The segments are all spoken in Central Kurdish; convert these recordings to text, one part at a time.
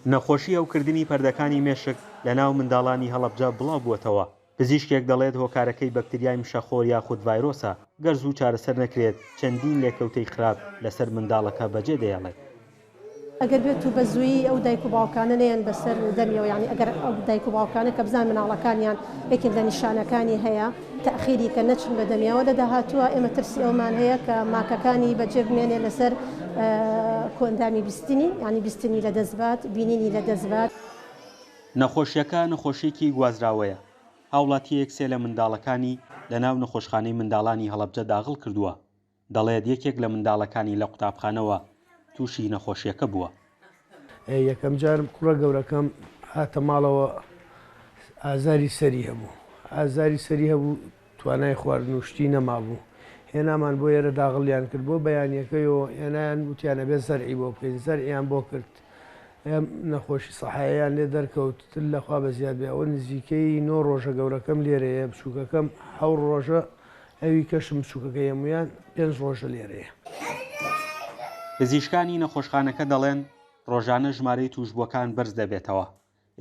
نەخۆشی ئەوکردنی پەردەکانی مێشک لە ناو منداڵانی هەڵەبجە بڵاو بووەتەوە. پزیشکێک دەڵێت هۆکارەکەی بەکتریای مشەخۆر یاخود ڤایرۆسە گەرز و چارەسەر نەکرێت چەندین لێکەوتەی خراپ لەسەر منداڵەکە بەجێ دەیەڵێت. ئەگەر بێت و بە زووی ئەو دایک و باوکانە نەیەن بەسەر دەمیەوە، یعنی ئەگەر ئەو دایک و باوکانە کە بزان مناڵەکانیان یەکێک لە نیشانەکانی هەیە تەخیری کە نەچن بە دەمیەوە لە داهاتووە ئێمە ترسی ئەومان هەیە کە ماکەکانی بەجێ بمێنێ لەسەر کۆندامی بیستنی، ینی بیستنی لە دەستبات، بینینی لە دەستبات. نەخۆشیەکە نەخۆشیێکی گوازراوەیە. هاوڵاتیەک سێ لە منداڵەکانی لە ناو نەخۆشخانەی منداڵانی هەڵەبجە داغڵ کردووە. دەڵێت یەکێک لە منداڵەکانی لە قوتابخانەوە تووشی نەخۆشیەکە بووە. یەکەم جارم کوڕە گەورەکەم هاتە ماڵەوە ئازاری سەری هەبوو. ئازاری سەری هەبوو، توانای خواردن و شتی نەمابوو. هێنامان بۆ ئێرە داغڵیان کرد بۆ بەیانیەکەیەوە، هێنایان وتیانە بێ زەرعی بۆ بکەین، زەرعیان بۆ کرد. نەخۆشی سەحاییان لێ دەرکەوت، تر لەخوا بە زیاد بێ. ئەوە نزیکەی 9 ڕۆژە گەورەکەم لێرەیە، بچووکەکەم 7 ڕۆژە، ئەوی کەشم بچووکەکە هەمویان 5 ڕۆژە لێرەیە. پزیشکانی نەخۆشخانەکە دەڵێن ڕۆژانە ژمارەی توشبووەکان بەرز دەبێتەوە.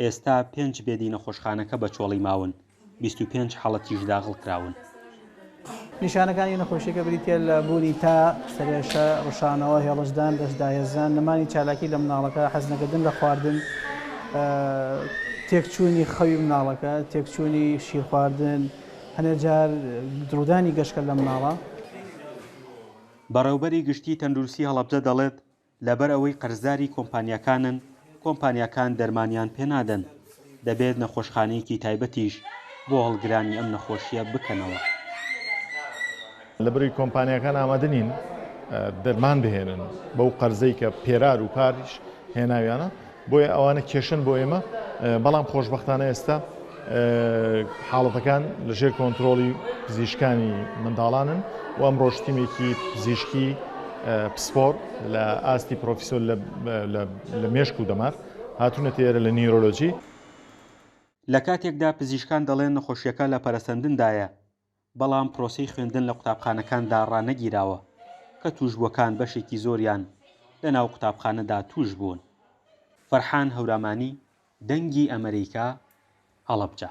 ئێستا 5 بێدی نەخۆشخانەکە بە چۆڵی ماون، 25 حاڵەتیش داغڵ کراون. نیشانەکانی نەخۆشیەکە بریتە لە بوونی تا سەرێشە، ڕشانەوە، هێڵشدان، دەستداهێزان، نەمانی چالاکی لە مناڵەکە، حەزنەکردن لە خواردن، تێکچوونی خەوی مناڵەکە، تێکچوونی شیر خواردن، هەنێجار درودانی گەشکە لە مناڵە. بەڕێوبەری گشتی تەندروستی هەڵەبجە دەڵێت لەبەر ئەوەی قەرزداری کۆمپانیەکانن، کۆمپانیەکان دەرمانیان پێنادەن، دەبێت نەخۆشخانەیەکی تایبەتیش بۆ هەڵگرانی ئەم نەخۆشیە بکەنەوە. لەبەری کۆمپانیەکان ئامادە نین دەرمان بهێنن بەو قەرزەی کە پێرار و پاریش هێناویانە، بۆیە ئەوانە کێشن بۆ ئێمە. بەڵام خۆشبەختانە ئێستا حاڵەتەکان لەژێر کۆنتترۆلی پزیشکانی منداڵانن و ئەم ڕۆژتیمێکی پزیشکی پسپۆر لە ئاستی پرۆفیسۆر لە مێشک و دەمار هاتوونەتە ئێرە لە نیرۆلۆجی. لە کاتێکدا پزیشکان دەڵێن نەخۆشیەکە لە پەرەسەندندایە، بەڵام پرۆسەی خوێندن لە قوتابخانەکاندا ڕانەگیراوە کە توشبووەکان بەشێکی زۆریان لە ناو قوتابخانەدا توش بوون. فەرحان هەورامانی، دەنگی ئەمریکا، هەڵەبجە.